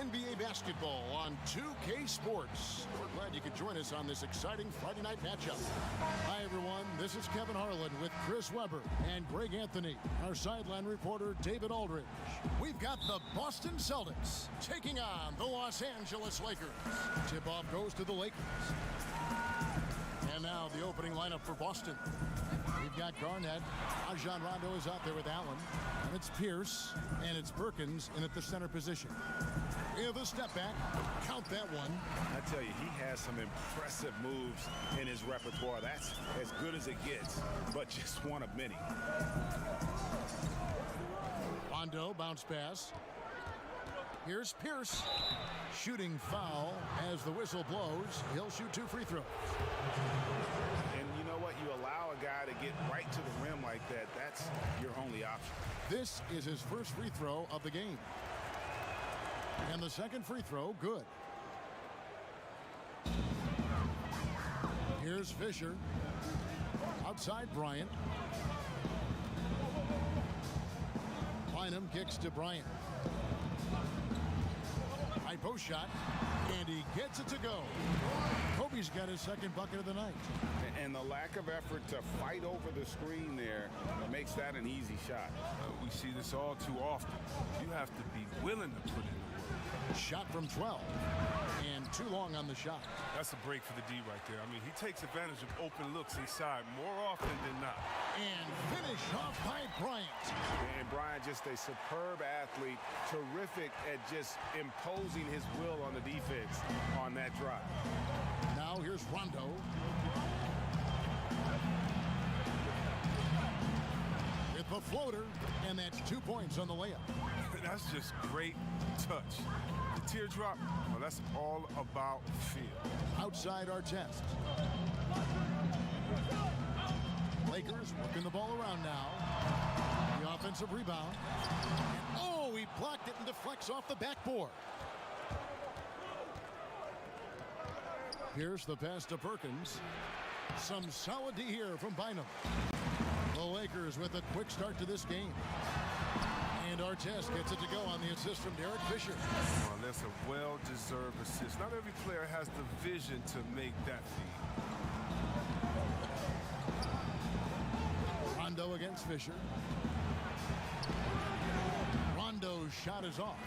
NBA basketball on 2K Sports. We're glad you could join us on this exciting Friday night matchup. Hi, everyone. This is Kevin Harlan with Chris Webber and Greg Anthony, our sideline reporter David Aldridge. We've got the Boston Celtics taking on the Los Angeles Lakers. Tip-off goes to the Lakers. And now the opening lineup for Boston. We've got Garnett. Rajon Rondo is out there with Allen. And it's Pierce. And it's Perkins in at the center position. With a step back. Count that one. I tell you, he has some impressive moves in his repertoire. That's as good as it gets, but just one of many. Rondo, bounce pass. Here's Pierce. Shooting foul as the whistle blows. He'll shoot 2 free throws. And you know what? You allow a guy to get right to the rim like that. That's your only option. This is his first free throw of the game. And the second free throw, good. Here's Fisher. Outside Bryant. Bynum kicks to Bryant. High post shot. And he gets it to go. Kobe's got his second bucket of the night. And the lack of effort to fight over the screen there makes that an easy shot. We see this all too often. You have to be willing to put in the work. Shot from 12. And too long on the shot. That's a break for the D right there. I mean, he takes advantage of open looks inside more often than not. And finish off by Bryant. And Bryant, just a superb athlete, terrific at just imposing his will on the defense on that drive. Now here's Rondo. With the floater, and that's 2 points on the layup. That's just great touch. The teardrop, well, that's all about feel. Outside Artest. Lakers working the ball around now. The offensive rebound. And, oh, he blocked it and deflects off the backboard. Here's the pass to Perkins. Some solid D here from Bynum. The Lakers with a quick start to this game. And Artest gets it to go on the assist from Derek Fisher. Well, that's a well-deserved assist. Not every player has the vision to make that feed. Rondo against Fisher. Rondo's shot is off.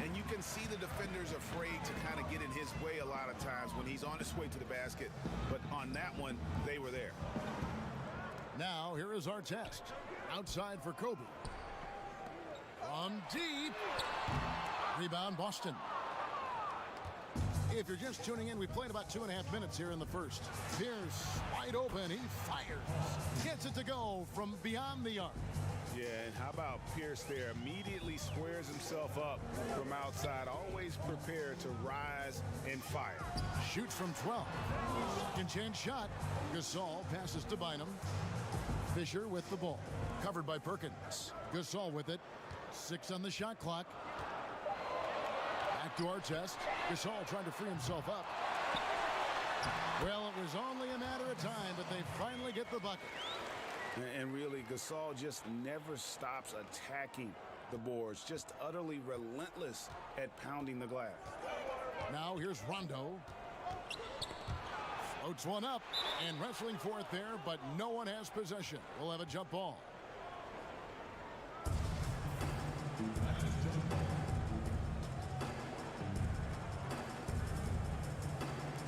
And you can see the defenders afraid to kind of get in his way a lot of times when he's on his way to the basket. But on that one, they were there. Now, here is Artest. Outside for Kobe. On deep. Rebound, Boston. If you're just tuning in, we played about 2.5 minutes here in the first. Pierce, wide open. He fires. Gets it to go from beyond the arc. Yeah, and how about Pierce there? Immediately squares himself up from outside. Always prepared to rise and fire. Shoots from 12. Second chance shot. Gasol passes to Bynum. Fisher with the ball. Covered by Perkins. Gasol with it. 6 on the shot clock. Back to Artest. Gasol trying to free himself up. Well, it was only a matter of time, but they finally get the bucket. And really, Gasol just never stops attacking the boards. Just utterly relentless at pounding the glass. Now here's Rondo. Floats one up and wrestling for it there, but no one has possession. We'll have a jump ball.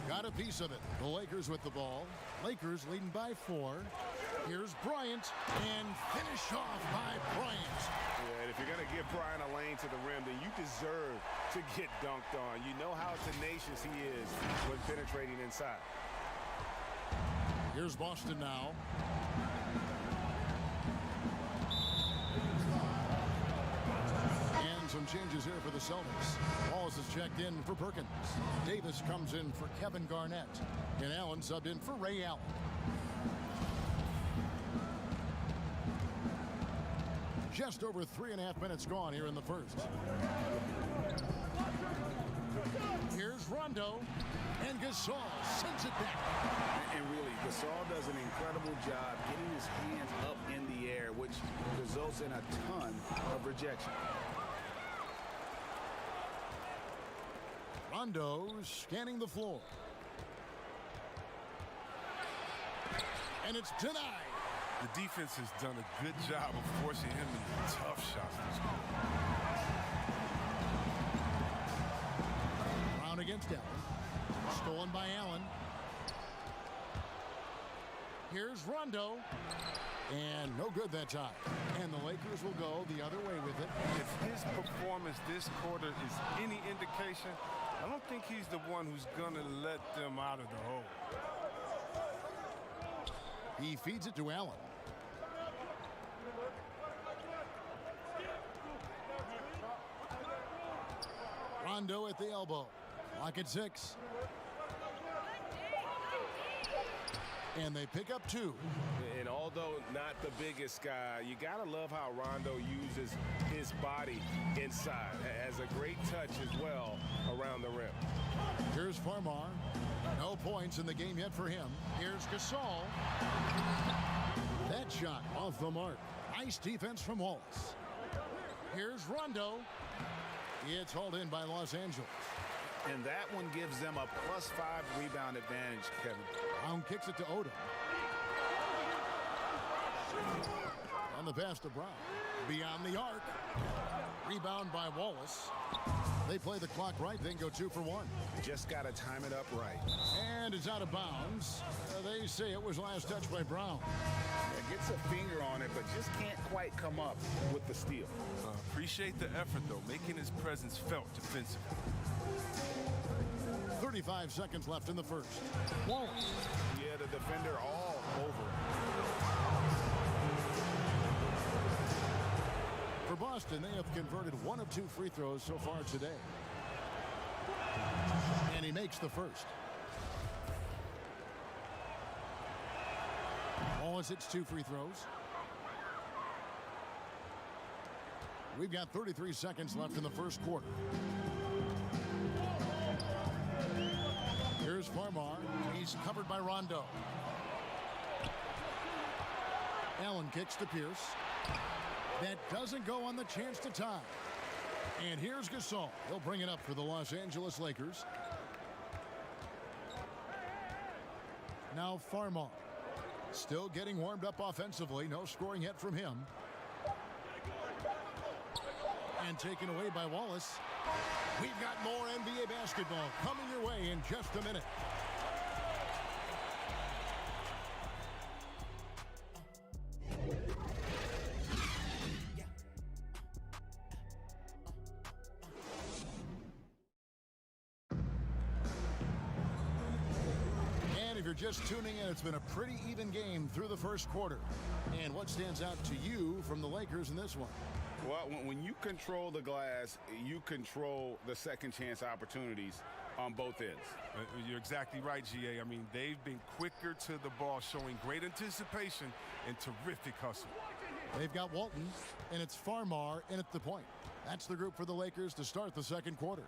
Got a piece of it. The Lakers with the ball. Lakers leading by 4. Here's Bryant, and finish off by Bryant. Yeah, and if you're going to give Bryant a lane to the rim, then you deserve to get dunked on. You know how tenacious he is when penetrating inside. Here's Boston now. And some changes here for the Celtics. Wallace is checked in for Perkins. Davis comes in for Kevin Garnett. And Allen subbed in for Ray Allen. Just over 3.5 minutes gone here in the first. Here's Rondo, and Gasol sends it back. And really, Gasol does an incredible job getting his hands up in the air, which results in a ton of rejection. Rondo scanning the floor. And it's denied. The defense has done a good job of forcing him into tough shots to score. Brown against Allen. Stolen by Allen. Here's Rondo. And no good that time. And the Lakers will go the other way with it. If his performance this quarter is any indication, I don't think he's the one who's going to let them out of the hole. He feeds it to Allen. Rondo at the elbow. Clock at 6. And they pick up 2. And although not the biggest guy, you got to love how Rondo uses his body inside. Has a great touch as well around the rim. Here's Farmar. No points in the game yet for him. Here's Gasol. That shot off the mark. Nice defense from Wallace. Here's Rondo. It's hauled in by Los Angeles. And that one gives them a +5 rebound advantage, Kevin. Brown kicks it to Odom. On the pass to Brown. Beyond the arc. Rebound by Wallace. They play the clock right, then go 2 for 1. Just got to time it up right. And it's out of bounds. They say it was last touched by Brown. Yeah, gets a finger on it, but just can't quite come up with the steal. Appreciate the effort, though, making his presence felt defensively. 35 seconds left in the first. Wallace. Yeah, the defender all over. For Boston, they have converted 1 of 2 free throws so far today. And he makes the first. Wallace hits 2 free throws. We've got 33 seconds left in the first quarter. Here's Farmar. He's covered by Rondo. Allen kicks to Pierce. That doesn't go on the chance to tie. And here's Gasol. He'll bring it up for the Los Angeles Lakers. Now Farmar. Still getting warmed up offensively. No scoring yet from him. And taken away by Wallace. We've got more NBA basketball coming your way in just a minute. And if you're just tuning in, it's been a pretty even game through the first quarter. And what stands out to you from the Lakers in this one? Well, when you control the glass, you control the second chance opportunities on both ends. You're exactly right, GA. I mean, they've been quicker to the ball, showing great anticipation and terrific hustle. They've got Walton, and it's Farmar in at the point. That's the group for the Lakers to start the second quarter.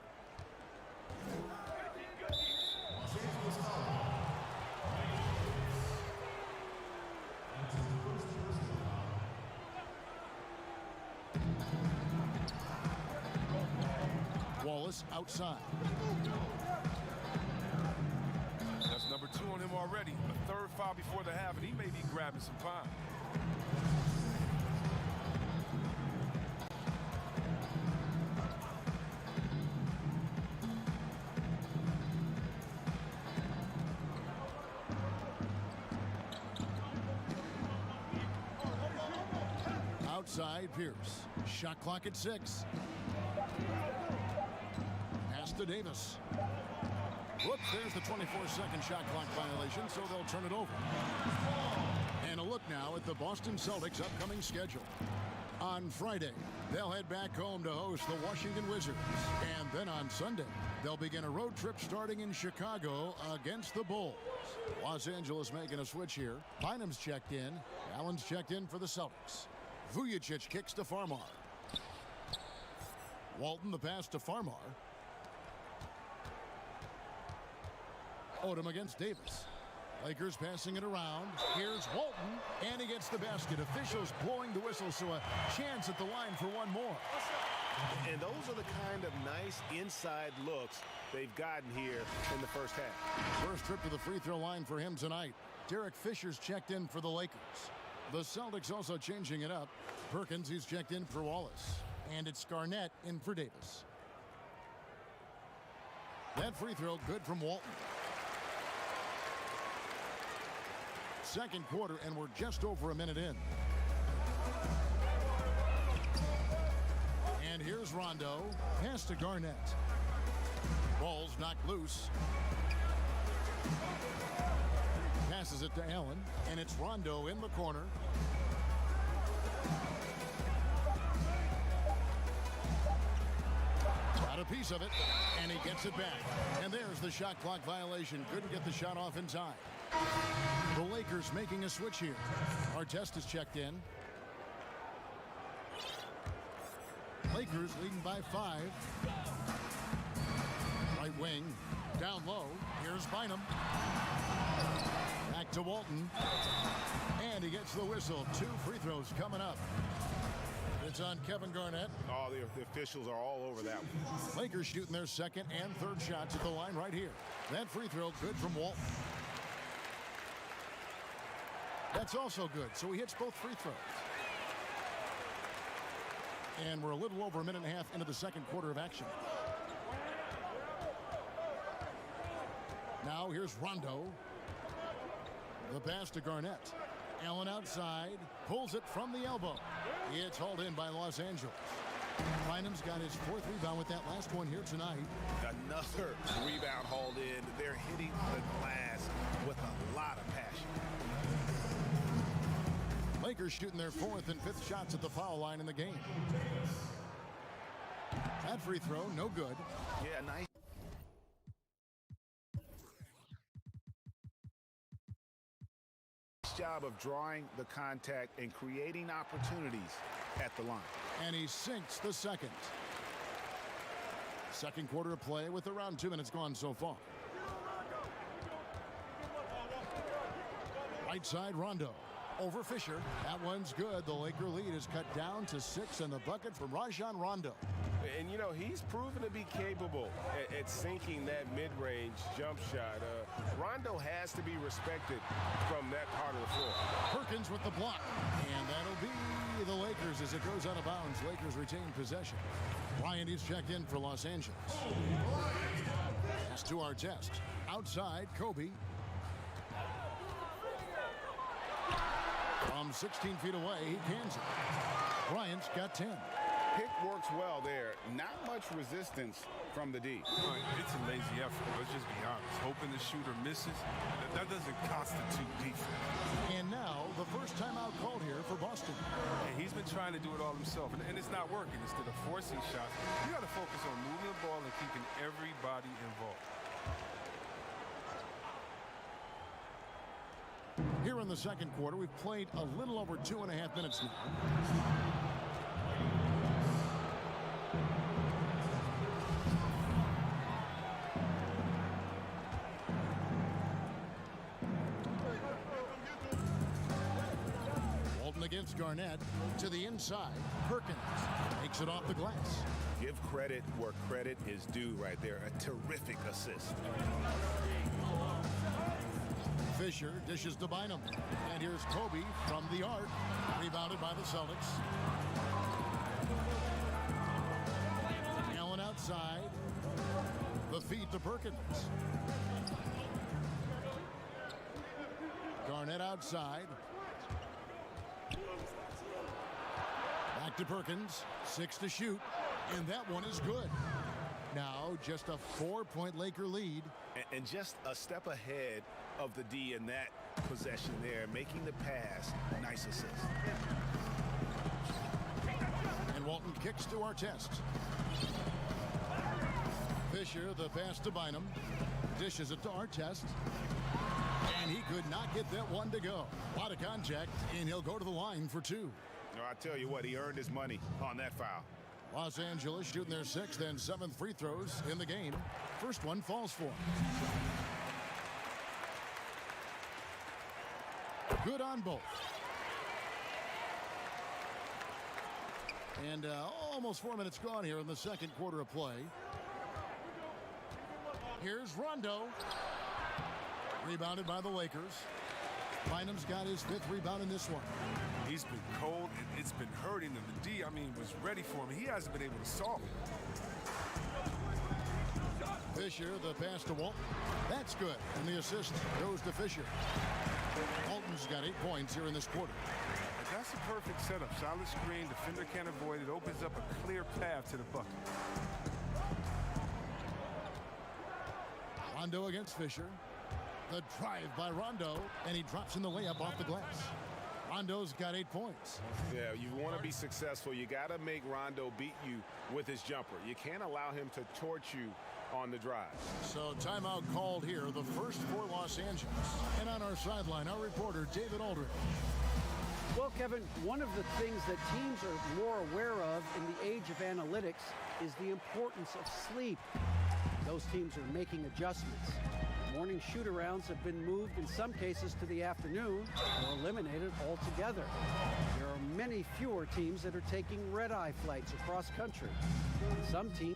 Wallace outside. That's number 2 on him already. A third foul before the half, and he may be grabbing some time. Outside Pierce. Shot clock at 6. Pass to Davis. Whoops, there's the 24-second shot clock violation, so they'll turn it over. And a look now at the Boston Celtics' upcoming schedule. On Friday, they'll head back home to host the Washington Wizards. And then on Sunday, they'll begin a road trip starting in Chicago against the Bulls. Los Angeles making a switch here. Bynum's checked in. Allen's checked in for the Celtics. Vujacic kicks to Farmar. Walton the pass to Farmar. Odom against Davis. Lakers passing it around. Here's Walton, and he gets the basket. Officials blowing the whistle, so a chance at the line for one more. And those are the kind of nice inside looks they've gotten here in the first half. First trip to the free throw line for him tonight. Derek Fisher's checked in for the Lakers. The Celtics also changing it up. Perkins, he's checked in for Wallace. And it's Garnett in for Davis. That free throw good from Walton. Second quarter, and we're just over a minute in. And here's Rondo. Pass to Garnett. Ball's knocked loose. Passes it to Allen, and it's Rondo in the corner. Got a piece of it, and he gets it back. And there's the shot clock violation. Couldn't get the shot off in time. The Lakers making a switch here. Artest is checked in. Lakers leading by 5. Right wing, down low. Here's Bynum. Back to Walton. And he gets the whistle. 2 free throws coming up. It's on Kevin Garnett. Oh, the officials are all over that one. Lakers shooting their second and third shots at the line right here. That free throw good from Walton. That's also good, so he hits both free throws. And we're a little over a minute and a half into the second quarter of action. Now here's Rondo. The pass to Garnett. Allen outside, pulls it from the elbow. It's hauled in by Los Angeles. Bynum's got his 4th rebound with that last one here tonight. Another rebound hauled in. They're hitting the glass with a lot of passion. Lakers shooting their 4th and 5th shots at the foul line in the game. That free throw, no good. Yeah, nice. Job of drawing the contact and creating opportunities at the line. And he sinks the second. Second quarter of play with around 2 minutes gone so far. Right side, Rondo. Over Fisher. That one's good. The Laker lead is cut down to 6, and the bucket from Rajon Rondo. And, you know, he's proven to be capable at sinking that mid-range jump shot. Rondo has to be respected from that part of the floor. Perkins with the block. And that'll be the Lakers as it goes out of bounds. Lakers retain possession. Bryant is checked in for Los Angeles. Pass to Artest. Outside, Kobe. From 16 feet away, he cans it. Bryant's got 10. Pick works well there. Not much resistance from the D. It's a lazy effort. Let's just be honest. Hoping the shooter misses, that doesn't constitute defense. And now, the first timeout called here for Boston. And he's been trying to do it all himself, and it's not working. Instead of forcing shots, you got to focus on moving the ball and keeping everybody involved. Here in the second quarter, we've played a little over 2.5 minutes now. Walton against Garnett to the inside. Perkins takes it off the glass. Give credit where credit is due right there. A terrific assist. Fisher dishes to Bynum. And here's Kobe from the arc. Rebounded by the Celtics. Allen outside. The feed to Perkins. Garnett outside. Back to Perkins. 6 to shoot. And that one is good. Now just a 4-point Laker lead. And just a step ahead of the D in that possession there, making the pass. Nice assist. And Walton kicks to Artest. Fisher, the pass to Bynum. Dishes it to Artest. And he could not get that one to go. A lot of contact, and he'll go to the line for 2. No, I tell you what, he earned his money on that foul. Los Angeles shooting their 6th and 7th free throws in the game. First one falls for him. Good on both. And almost 4 minutes gone here in the second quarter of play. Here's Rondo. Rebounded by the Lakers. Bynum's got his 5th rebound in this one. He's been cold, and it's been hurting him. And D, was ready for him. He hasn't been able to solve it. Fisher, the pass to Walton. That's good. And the assist goes to Fisher. Walton's got 8 points here in this quarter. That's a perfect setup. Solid screen. Defender can't avoid it. Opens up a clear path to the bucket. Rondo against Fisher. The drive by Rondo, and he drops in the layup off the glass. Rondo's got 8 points. Yeah, you want to be successful. You got to make Rondo beat you with his jumper. You can't allow him to torch you on the drive. So timeout called here, the first for Los Angeles. And on our sideline, our reporter, David Aldridge. Well, Kevin, one of the things that teams are more aware of in the age of analytics is the importance of sleep. Those teams are making adjustments. Morning shoot-arounds have been moved in some cases to the afternoon or eliminated altogether. There are many fewer teams that are taking red-eye flights across country. Some teams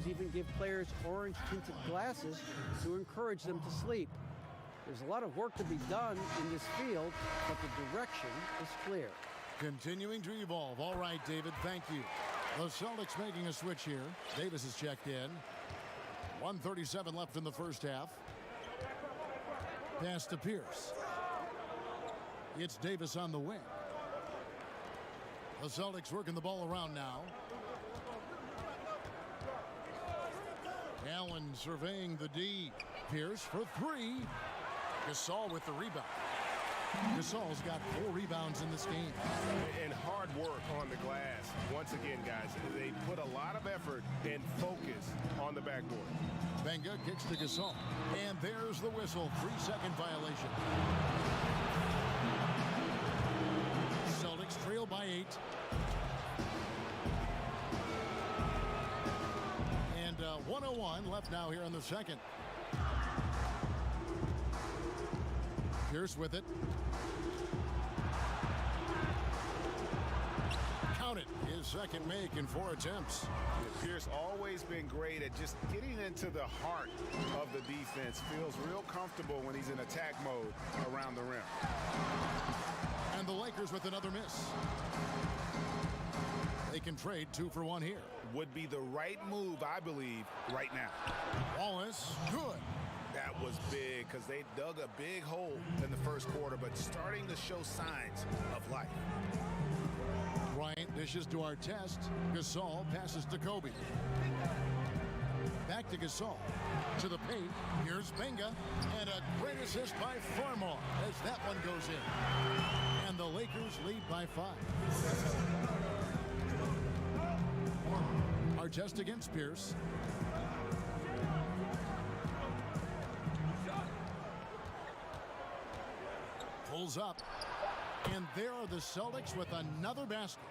even give players orange-tinted glasses to encourage them to sleep. There's a lot of work to be done in this field, but the direction is clear. Continuing to evolve. All right, David, thank you. The Celtics making a switch here. Davis is checked in. 1:37 left in the first half. Pass to Pierce. It's Davis on the wing. The Celtics working the ball around now. Allen surveying the D. Pierce for 3. Gasol with the rebound. Gasol's got 4 rebounds in this game. And hard work on the glass. Once again, guys, they put a lot of effort and focus on the backboard. Benga kicks to Gasol. And there's the whistle. 3-second violation. Celtics trail by 8. And 1:01 left now here in the second. Pierce with it. Count it. His second make in 4 attempts. Pierce always been great at just getting into the heart of the defense. Feels real comfortable when he's in attack mode around the rim. And the Lakers with another miss. They can trade 2 for 1 here. Would be the right move, I believe, right now. Wallace, good. That was big because they dug a big hole in the first quarter, but starting to show signs of life. Bryant dishes to Artest. Gasol passes to Kobe. Back to Gasol. To the paint. Here's Benga. And a great assist by Farmar as that one goes in. And the Lakers lead by 5. Artest against Pierce. Pulls up. And there are the Celtics with another basket.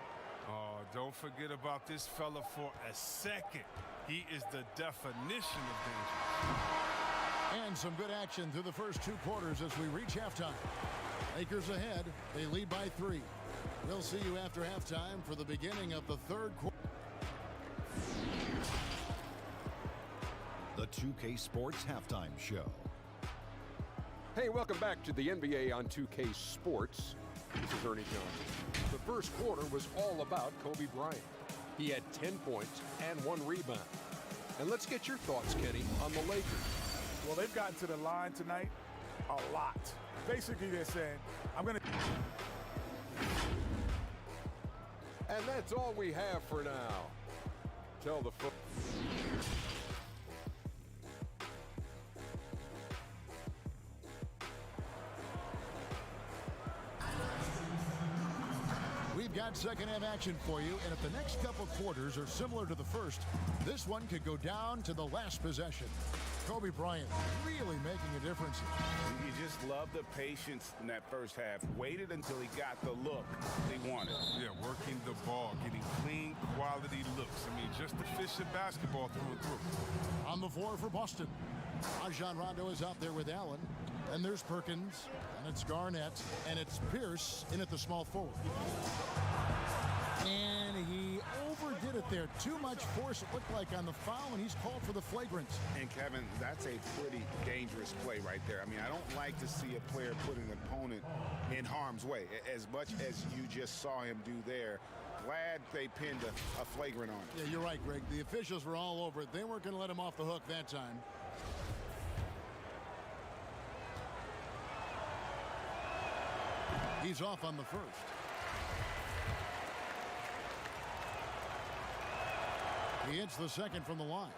Oh, don't forget about this fella for a second. He is the definition of danger. And some good action through the first 2 quarters as we reach halftime. Lakers ahead. They lead by 3. We'll see you after halftime for the beginning of the third quarter. The 2K Sports Halftime Show. Hey, welcome back to the NBA on 2K Sports. This is Ernie Johnson. The first quarter was all about Kobe Bryant. He had 10 points and 1 rebound. And let's get your thoughts, Kenny, on the Lakers. Well, they've gotten to the line tonight a lot. Basically, they're saying, I'm going to... And that's all we have for now. Tell the folks. We've got second half action for you, and if the next couple quarters are similar to the first, this one could go down to the last possession. Kobe Bryant really making a difference. You just love the patience in that first half. Waited until he got the look he wanted. Yeah, working the ball, getting clean, quality looks. I mean, just efficient basketball through and through. On the floor for Boston, Rajon Rondo is out there with Allen. And there's Perkins, and it's Garnett, and it's Pierce in at the small forward. And he overdid it there. Too much force, it looked like, on the foul, and he's called for the flagrant. And, Kevin, that's a pretty dangerous play right there. I mean, I don't like to see a player put an opponent in harm's way, as much as you just saw him do there. Glad they pinned a flagrant on him. Yeah, you're right, Greg. The officials were all over it. They weren't going to let him off the hook that time. He's off on the first. He hits the second from the line.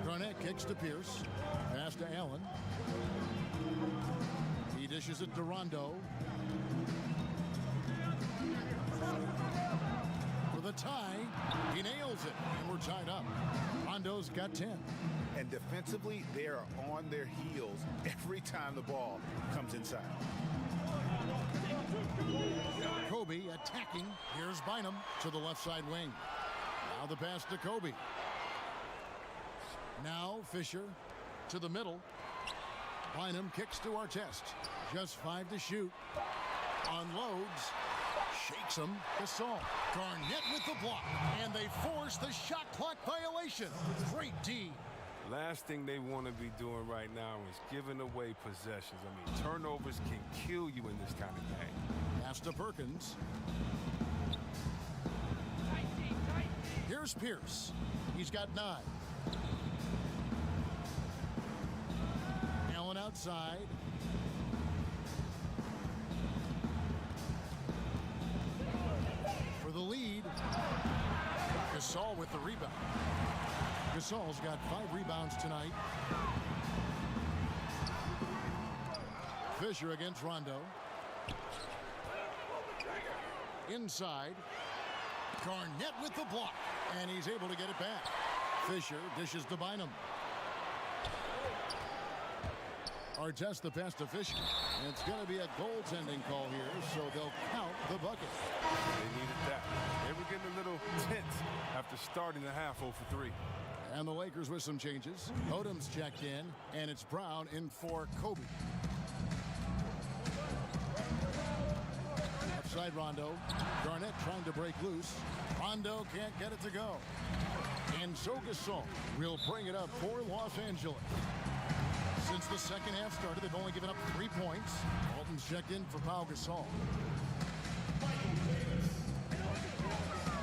Garnett kicks to Pierce. Pass to Allen. He dishes it to Rondo. For the tie, he nails it, and we're tied up. Rondo's got 10. And defensively, they are on their heels every time the ball comes inside. Kobe attacking. Here's Bynum to the left side wing. Now the pass to Kobe. Now Fisher to the middle. Bynum kicks to Artest. Just 5 to shoot. Unloads. Shakes him. Gasol. Garnett with the block. And they force the shot clock violation. Great D. Last thing they want to be doing right now is giving away possessions. I mean, turnovers can kill you in this kind of game. Pass to Perkins. Here's Pierce. He's got 9. Allen outside. For the lead. Gasol with the rebound. Gasol's got 5 rebounds tonight. Fisher against Rondo. Inside. Garnett with the block. And he's able to get it back. Fisher dishes to Bynum. Artest the pass to Fisher. And it's going to be a goaltending call here, so they'll count the bucket. They needed that. They were getting a little tense after starting the half 0 for 3. And the Lakers with some changes. Odom's checked in, and it's Brown in for Kobe. Upside Rondo. Garnett trying to break loose. Rondo can't get it to go. And so Gasol will bring it up for Los Angeles. Since the second half started, they've only given up 3 points. Walton's checked in for Pau Gasol.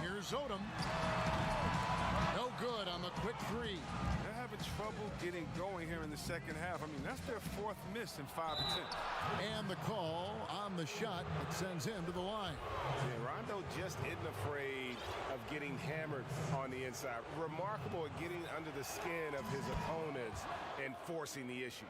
Here's Odom. No good on the quick 3. They're having trouble getting going here in the second half. I mean, that's their 4th miss in 5 attempts. And the call on the shot that sends him to the line. Yeah, Rondo just isn't afraid of getting hammered on the inside. Remarkable at getting under the skin of his opponents and forcing the issue.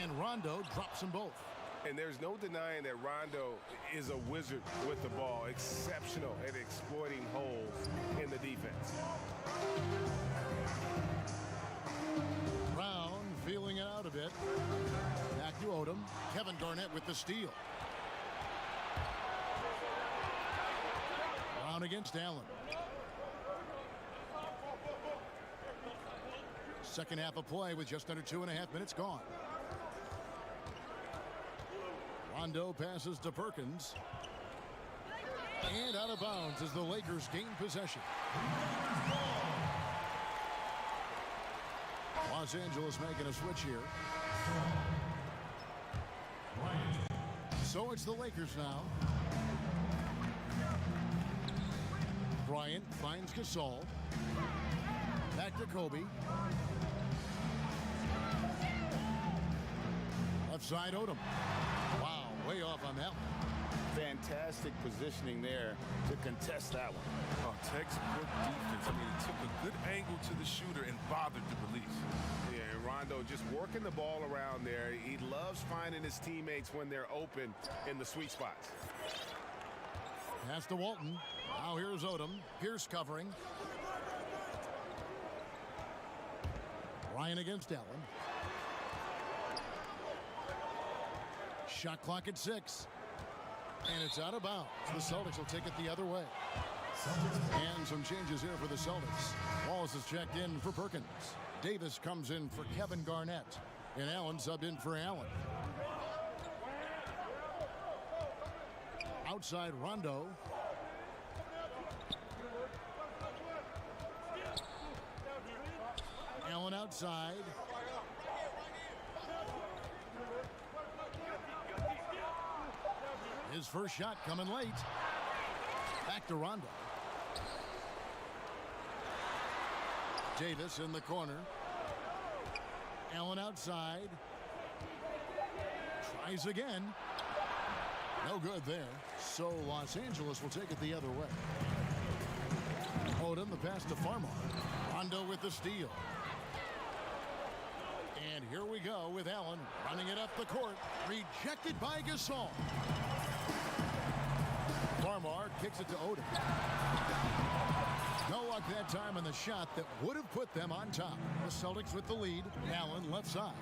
And Rondo drops them both. And there's no denying that Rondo is a wizard with the ball, exceptional at exploiting holes in the defense. Brown feeling it out a bit. Back to Odom. Kevin Garnett with the steal. Brown against Allen. Second half of play with just under 2.5 minutes gone. Rondo passes to Perkins. And out of bounds as the Lakers gain possession. Los Angeles making a switch here. So it's the Lakers now. Bryant finds Gasol. Back to Kobe. Left side Odom. Wow, way off on that one. Fantastic positioning there to contest that one. Oh, textbook defense. I mean, it took a good angle to the shooter and bothered the release. Yeah, and Rondo just working the ball around there. He loves finding his teammates when they're open in the sweet spots. Pass to Walton. Now here's Odom. Pierce covering. Ryan against Allen. Shot clock at 6. And it's out of bounds. The Celtics will take it the other way. And some changes here for the Celtics. Wallace is checked in for Perkins. Davis comes in for Kevin Garnett. And Allen subbed in for Allen. Outside Rondo. Allen outside. His first shot coming late. Back to Rondo. Davis in the corner. Allen outside. Tries again. No good there. So Los Angeles will take it the other way. Odom, the pass to Farmar. Rondo with the steal. And here we go with Allen running it up the court. Rejected by Gasol. Farmar kicks it to Odom. No luck that time on the shot that would have put them on top. The Celtics with the lead. Allen left side.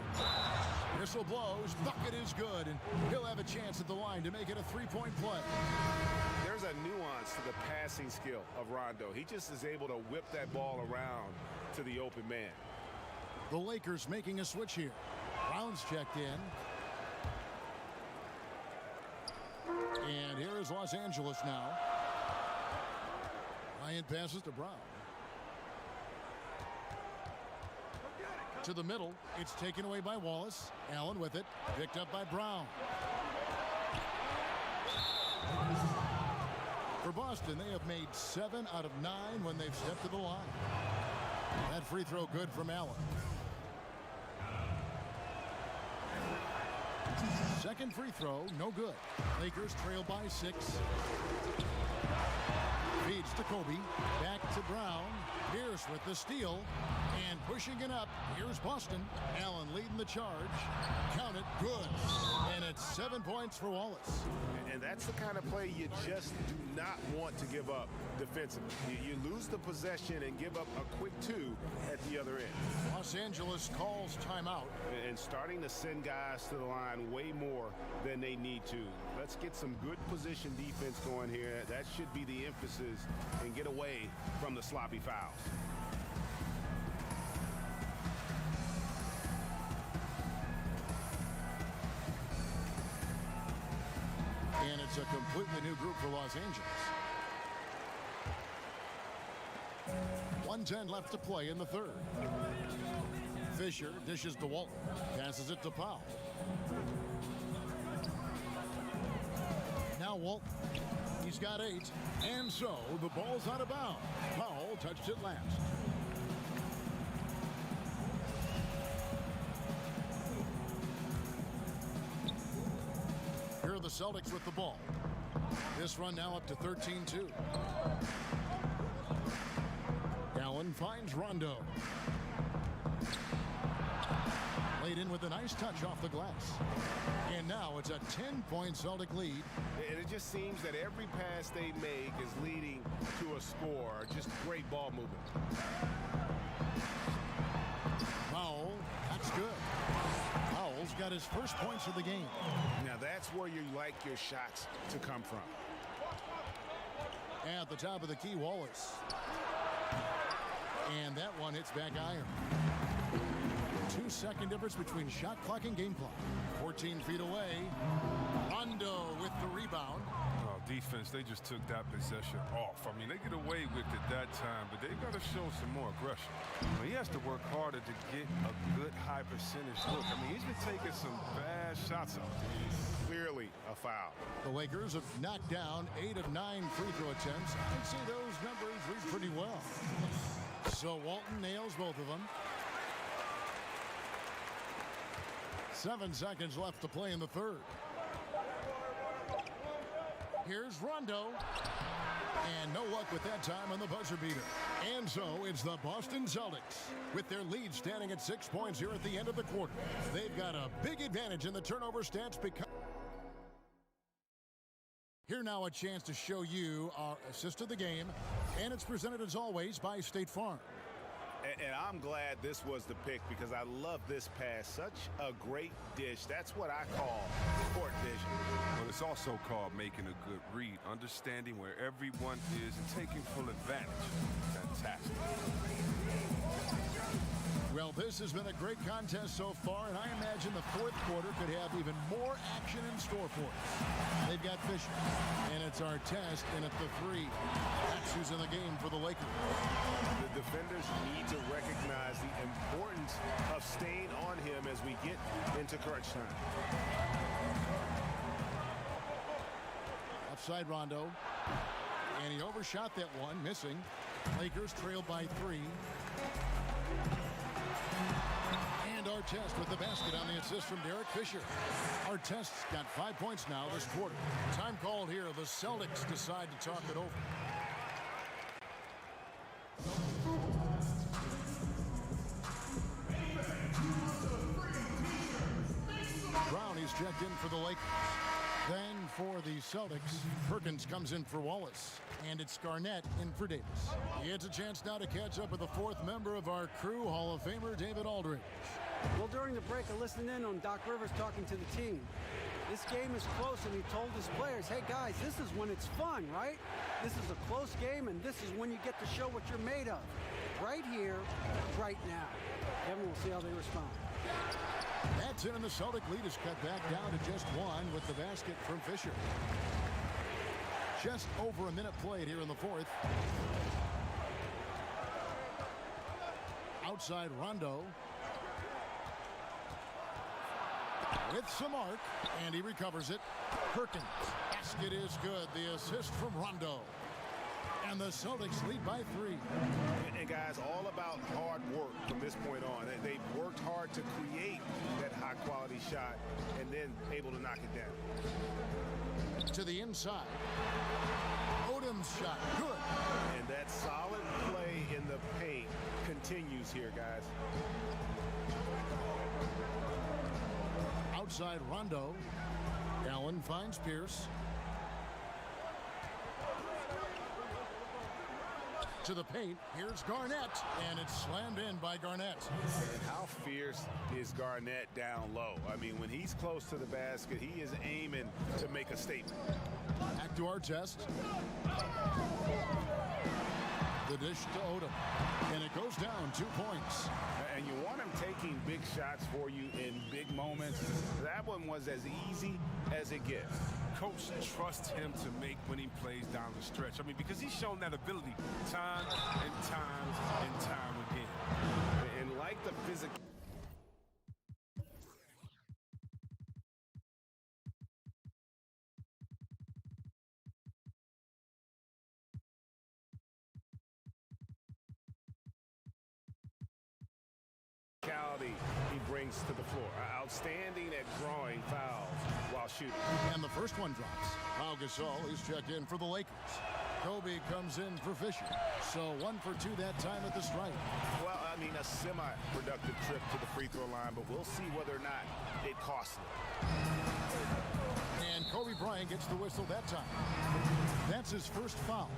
Whistle blows. Bucket is good. And he'll have a chance at the line to make it a three-point play. There's a nuance to the passing skill of Rondo. He just is able to whip that ball around to the open man. The Lakers making a switch here. Brown's checked in. And here is Los Angeles now. Bryant passes to Brown. To the middle. It's taken away by Wallace. Allen with it. Picked up by Brown. For Boston, they have made 7 out of 9 when they've stepped to the line. That free throw good from Allen. Second free throw, no good. Lakers trail by 6. Feeds to Kobe. Back to Brown. Pierce with the steal. And pushing it up. Here's Boston. Allen leading the charge. Count it. Good. And it's 7 points for Wallace. And that's the kind of play you just do not want to give up defensively. You lose the possession and give up a quick 2 at the other end. Los Angeles calls timeout. And starting to send guys to the line way more than they need to. Let's get some good position defense going here. That should be the emphasis and get away from the sloppy fouls. And it's a completely new group for Los Angeles. 1:10 left to play in the third. Fisher dishes to Walton. Passes it to Powell. Now Walton. He's got 8. And so the ball's out of bounds. Powell touched it last. Here are the Celtics with the ball. This run now up to 13-2. Allen finds Rondo. Laid in with a nice touch off the glass. And now it's a 10-point Celtic lead. And it just seems that every pass they make is leading to a score. Just great ball movement. Powell, that's good. Powell's got his first points of the game. Now that's where you like your shots to come from. At the top of the key, Wallace. And that one hits back iron. 2-second difference between shot clock and game clock. 14 feet away. Rondo with the rebound. Oh, defense, they just took that possession off. I mean, they get away with it that time, but they got to show some more aggression. I mean, he has to work harder to get a good high percentage look. I mean, he's been taking some bad shots out there. Clearly a foul. The Lakers have knocked down 8 of 9 free throw attempts. I'd say those numbers read pretty well. So Walton nails both of them. 7 seconds left to play in the third. Here's Rondo. And no luck with that time on the buzzer beater. And so it's the Boston Celtics with their lead standing at 6 points here at the end of the quarter. They've got a big advantage in the turnover stats because... Here now a chance to show you our assist of the game. And it's presented as always by State Farm. And I'm glad this was the pick because I love this pass. Such a great dish. That's what I call court vision. Well, it's also called making a good read, understanding where everyone is and taking full advantage. Fantastic. Well, this has been a great contest so far, and I imagine the fourth quarter could have even more action in store for us. They've got Fisher, and it's our test, and at the 3. That's who's in the game for the Lakers. The defenders need to recognize the importance of staying on him as we get into crunch time. Outside Rondo, and he overshot that one, missing. Lakers trailed by 3. And Artest with the basket on the assist from Derek Fisher. Artest's got 5 points now this quarter. Time called here. The Celtics decide to talk it over. Brown is checked in for the Lakers. Then for the Celtics, Perkins comes in for Wallace. And it's Garnett in for Davis. He gets a chance now to catch up with the 4th member of our crew, Hall of Famer David Aldridge. Well, during the break, I listened in on Doc Rivers talking to the team. This game is close, and he told his players, hey, guys, this is when it's fun, right? This is a close game, and this is when you get to show what you're made of. Right here, right now. Kevin, we'll see how they respond. That's it, and the Celtic lead is cut back down to just 1 with the basket from Fisher. Just over a minute played here in the 4th. Outside Rondo. With some arc, and he recovers it. Perkins. Basket is good. The assist from Rondo. And the Celtics lead by 3. And guys, all about hard work from this point on. They've worked hard to create that high-quality shot and then able to knock it down. To the inside. Odom's shot. Good. And that solid play in the paint continues here, guys. Outside Rondo. Allen finds Pierce. To the paint. Here's Garnett. And it's slammed in by Garnett. And how fierce is Garnett down low? I mean, when he's close to the basket, he is aiming to make a statement. Back to Artest. The dish to Odom. And it goes down 2 points. And you want him taking big shots for you in big moments. That one was as easy as it gets. Coach trusts him to make winning plays down the stretch. I mean, because he's shown that ability time and time again. And like the physical... he brings to the floor. Outstanding at drawing fouls while shooting. And the first one drops. Pau Gasol is checked in for the Lakers. Kobe comes in for Fisher. So 1 for 2 that time at the stripe. Well, I mean, a semi-productive trip to the free throw line, but we'll see whether or not it costs them. And Kobe Bryant gets the whistle that time. That's his first foul.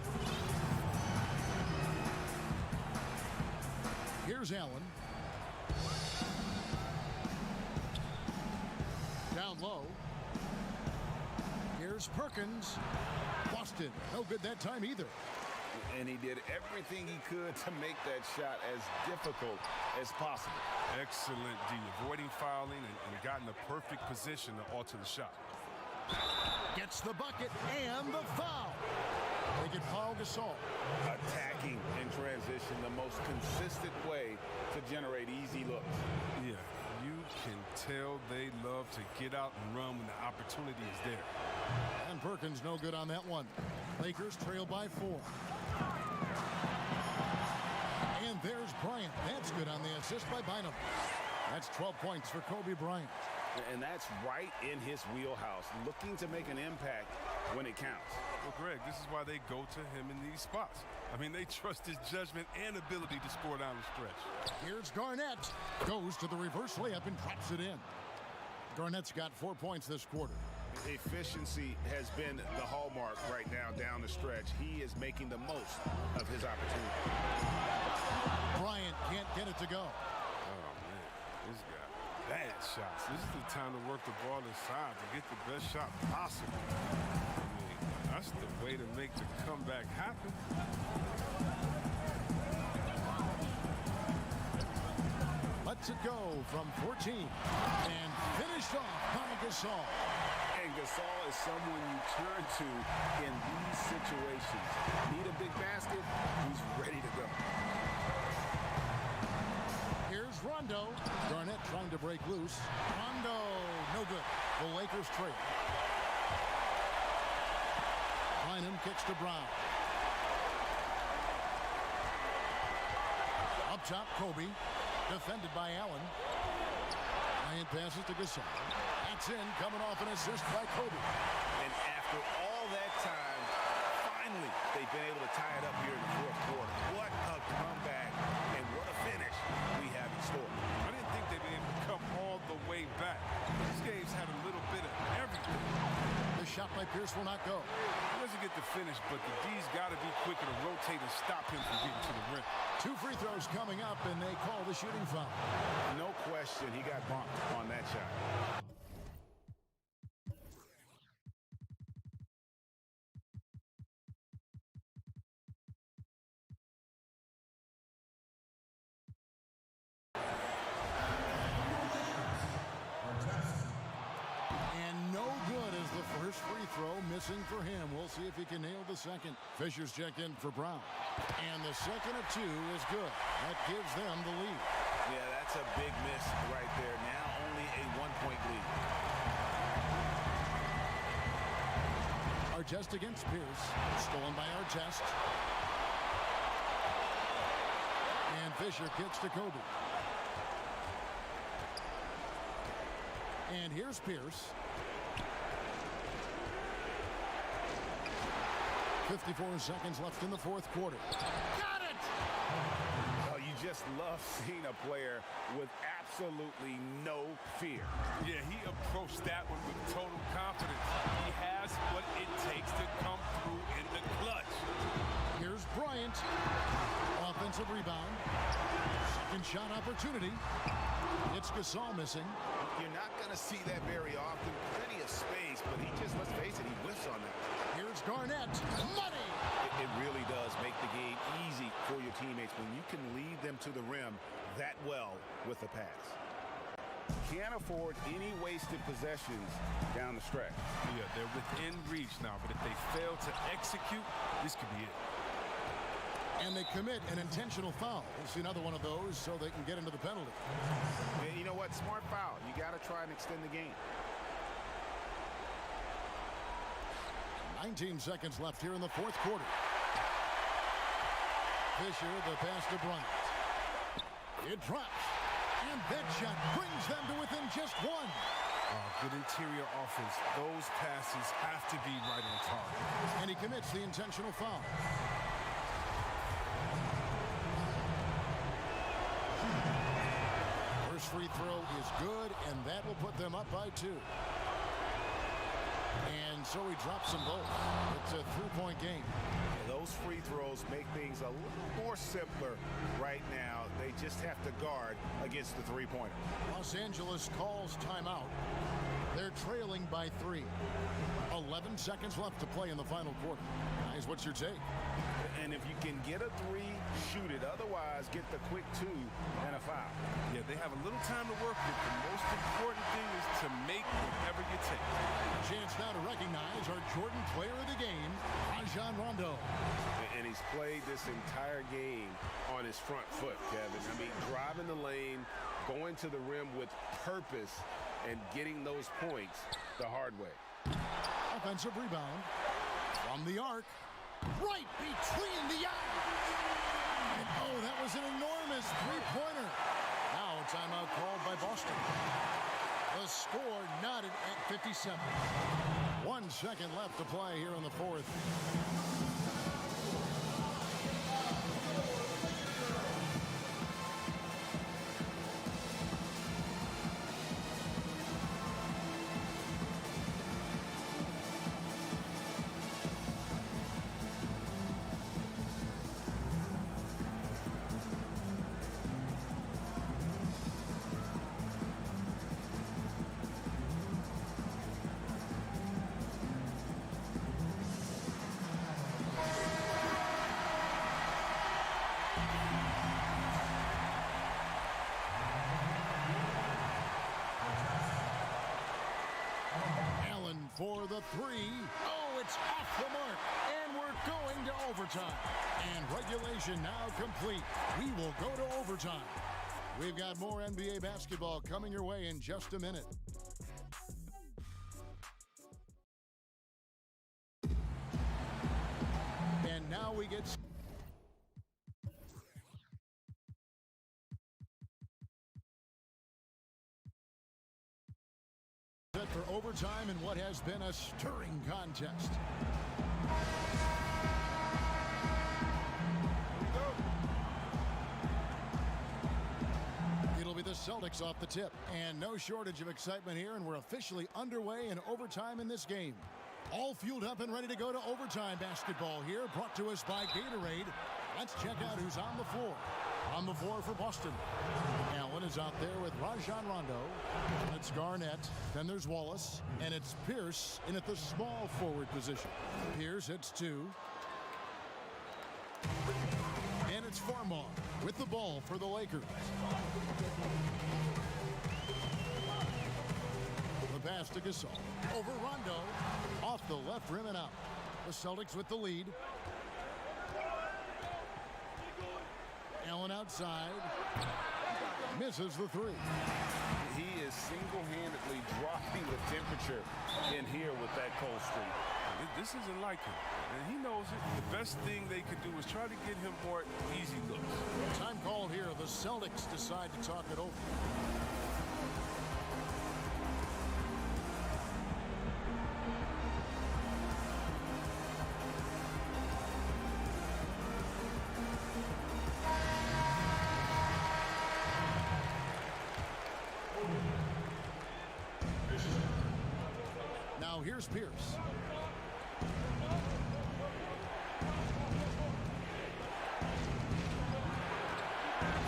Here's Allen. Down low. Here's Perkins. Boston. No good that time either. And he did everything he could to make that shot as difficult as possible. Excellent D. Avoiding fouling and got in the perfect position to alter the shot. Gets the bucket and the foul. They get Pau Gasol. Attacking in transition, the most consistent way to generate easy looks. Yeah, you can tell they love to get out and run when the opportunity is there. And Perkins no good on that one. Lakers trail by 4. And there's Bryant. That's good on the assist by Bynum. That's 12 points for Kobe Bryant. And that's right in his wheelhouse, looking to make an impact when it counts. Well, Greg, this is why they go to him in these spots. I mean, they trust his judgment and ability to score down the stretch. Here's Garnett. Goes to the reverse layup and drops it in. Garnett's got 4 points this quarter. Efficiency has been the hallmark right now down the stretch. He is making the most of his opportunity. Bryant can't get it to go. Oh, man, this guy. Bad shots. This is the time to work the ball inside to get the best shot possible. I mean, that's the way to make the comeback happen. Lets it go from 14 and finished off by Gasol. And Gasol is someone you turn to in these situations. Need a big basket? He's ready to go. Here's Rondo. Garnett trying to break loose. Rondo, no good. The Lakers trail. Bynum kicks to Brown. Up top, Kobe. Defended by Allen. Bryant passes to Gasol. That's in, coming off an assist by Kobe. And after all that time, finally, they've been able to tie it up here in the fourth quarter. What a comeback and what a finish we have in store. I didn't think they'd be able to come all the way back. This game's had a little bit of everything. The shot by Pierce will not go. He doesn't get the finish, but the D's got to be quicker to rotate and stop him from getting to the rim. 2 free throws coming up, and they call the shooting foul. No question, he got bumped on that shot. First free throw missing for him. We'll see if he can nail the second. Fisher's checked in for Brown. And the second of 2 is good. That gives them the lead. Yeah, that's a big miss right there. Now only a 1-point lead. Artest against Pierce. Stolen by Artest. And Fisher kicks to Kobe. And here's Pierce. 54 seconds left in the fourth quarter. Got it! Oh, you just love seeing a player with absolutely no fear. Yeah, he approached that one with total confidence. He has what it takes to come through in the clutch. Here's Bryant. Offensive rebound. Second shot opportunity. It's Gasol missing. You're not going to see that very often. Plenty of space, but he just, let's face it, he whiffs on that. Here's Garnett. Money! It really does make the game easy for your teammates when you can lead them to the rim that well with a pass. Can't afford any wasted possessions down the stretch. Yeah, they're within reach now, but if they fail to execute, this could be it. And they commit an intentional foul. We'll see another one of those so they can get into the penalty. And you know what? Smart foul. You got to try and extend the game. 19 seconds left here in the fourth quarter. Fisher, the pass to Bryant. It drops. And that shot brings them to within just 1. Good interior offense. Those passes have to be right on target. And he commits the intentional foul. First free throw is good, and that will put them up by 2. And so he drops them both. It's a 3-point game. Those free throws make things a little more simpler right now. They just have to guard against the three-pointer. Los Angeles calls timeout. They're trailing by 3. 11 seconds left to play in the final quarter. Guys, what's your take? And if you can get a 3, shoot it. Otherwise, get the quick 2 and a foul. Yeah, they have a little time to work with. The most important thing is to make whatever you take. Chance now to recognize our Jordan player of the game, Rajon Rondo. And he's played this entire game on his front foot, Kevin. I mean, driving the lane, going to the rim with purpose and getting those points the hard way. Offensive rebound from the arc. Right between the eyes. And oh, that was an enormous three-pointer. Now a timeout called by Boston. The score knotted at 57. 1 second left to play here in the fourth. For the three. Oh, it's off the mark. And we're going to overtime. And regulation now complete. We will go to overtime. We've got more NBA basketball coming your way in just a minute. And now we get... for overtime in what has been a stirring contest. It'll be the Celtics off the tip, and no shortage of excitement here, and we're officially underway in overtime in this game. All fueled up and ready to go to overtime basketball here, brought to us by Gatorade. Let's check out who's on the floor. On the floor for Boston. Allen is out there with Rajon Rondo. It's Garnett. Then there's Wallace. And it's Pierce in at the small forward position. Pierce hits two. And it's Farmar with the ball for the Lakers. The pass to Gasol. Over Rondo. Off the left rim and out. The Celtics with the lead. Allen outside. Misses the three. He is single-handedly dropping the temperature in here with that cold streak. This isn't like him, and he knows it. The best thing they could do is try to get him more easy looks. Time called here. The Celtics decide to talk it over. Now here's Pierce.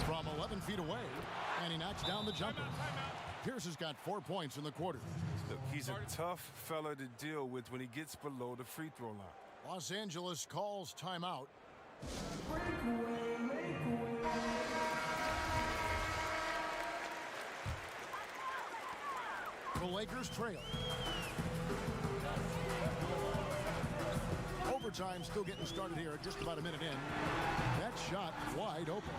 From 11 feet away, and he knocks down the jumper. Pierce has got 4 points in the quarter. Look, he's a tough fella to deal with when he gets below the free throw line. Los Angeles calls timeout. The Lakers trail. Overtime still getting started here, just about a minute in. That shot wide open.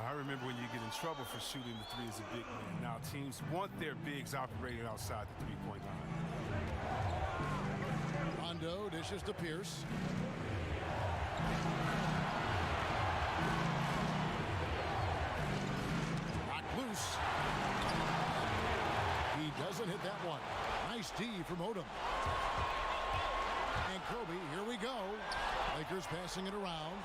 I remember when you get in trouble for shooting the three as a big man. Now teams want their bigs operating outside the three-point line. Rondo dishes to Pierce. Knocked loose. He doesn't hit that one. Nice D from Odom. And Kobe, here we go. Lakers passing it around.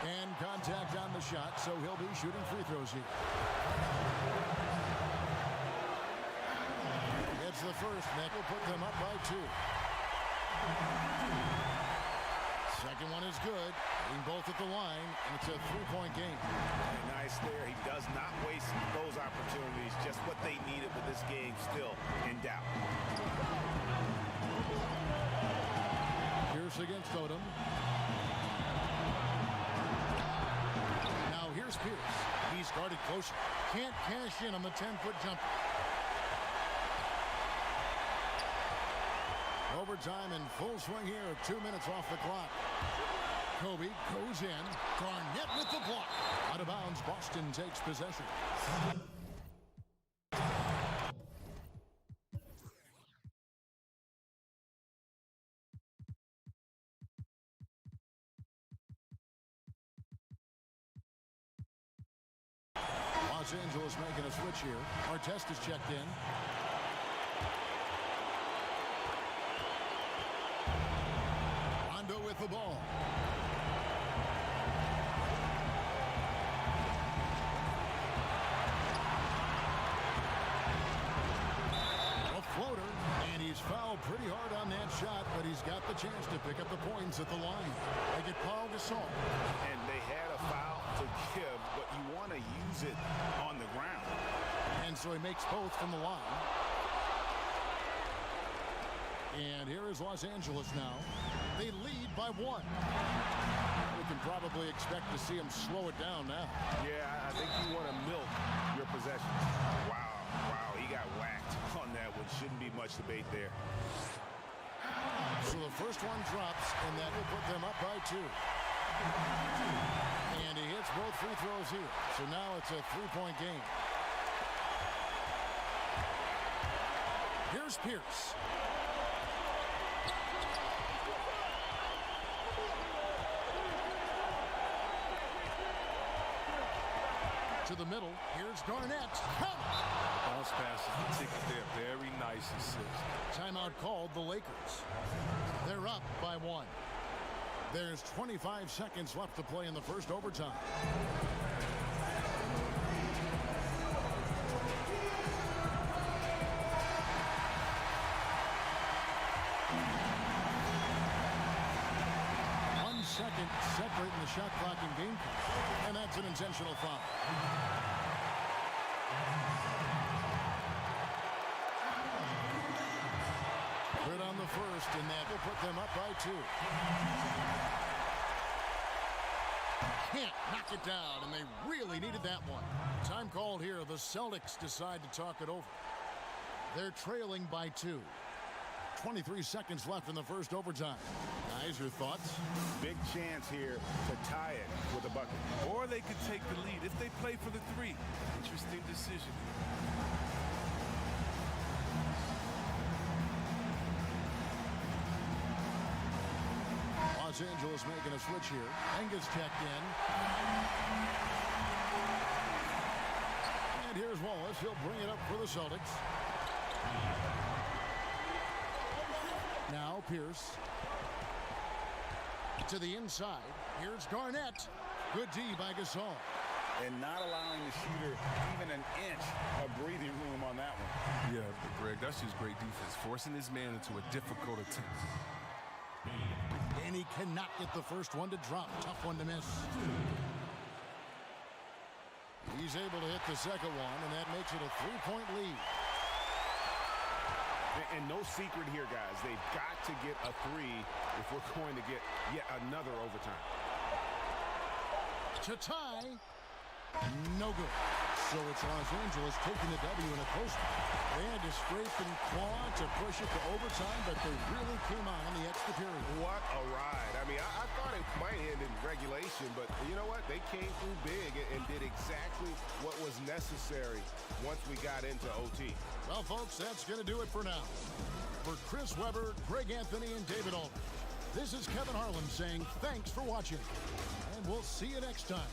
And contact on the shot, so he'll be shooting free throws here. It's the first. That will put them up by 2. Second one is good. Hitting both at the line, and it's a three-point game. Nice there. He does not waste those opportunities. Just what they needed with this game still in doubt. Pierce against Odom. Now here's Pierce. He's guarded closer. Can't cash in on the 10-foot jumper. Overtime in full swing here. 2 minutes off the clock. Kobe goes in. Garnett with the block. Out of bounds, Boston takes possession. Los Angeles making a switch here. Artest is checked in. Rondo with the ball. A floater, and he's fouled pretty hard on that shot, but he's got the chance to pick up the points at the line. They get Paul Gasol. And they had a foul to give, but you want to use it on the ground. And so he makes both from the line. And here is Los Angeles now. They lead by 1. We can probably expect to see them slow it down now. Yeah, I think you want to milk your possession. Wow, he got whacked on that one. Shouldn't be much debate there. So the first one drops, and that will put them up by 2. And he hits both free throws here. So now it's a 3-point game. Here's Pierce. To the middle. Here's Garnett. Bounce passes the ticket there. Very nice assist. Timeout called the Lakers. They're up by 1. There's 25 seconds left to play in the first overtime. Second separating the shot clock and game clock. And that's an intentional foul. Good on the first, and that will put them up by 2. Can't knock it down, and they really needed that one. Time called here. The Celtics decide to talk it over. They're trailing by 2. 23 seconds left in the first overtime. Guys, your thoughts? Big chance here to tie it with a bucket. Or they could take the lead if they play for the 3. Interesting decision. Los Angeles making a switch here. Enga's checked in. And here's Wallace. He'll bring it up for the Celtics. Now Pierce. To the inside. Here's Garnett. Good D by Gasol. And not allowing the shooter even an inch of breathing room on that one. Yeah, but Greg, that's just great defense. Forcing his man into a difficult attempt. And he cannot get the first one to drop. Tough one to miss. He's able to hit the second one, and that makes it a 3-point lead. And no secret here, guys. They've got to get a 3 if we're going to get yet another overtime. To tie. No good. So it's Los Angeles taking the W in a close one. They had to scrape and claw to push it to overtime, but they really came on in the extra period. What a ride. I mean, I thought it might end in regulation, but you know what? They came through big and did exactly what was necessary once we got into OT. Well, folks, that's going to do it for now. For Chris Webber, Greg Anthony, and David Aldridge, this is Kevin Harlan saying thanks for watching, and we'll see you next time.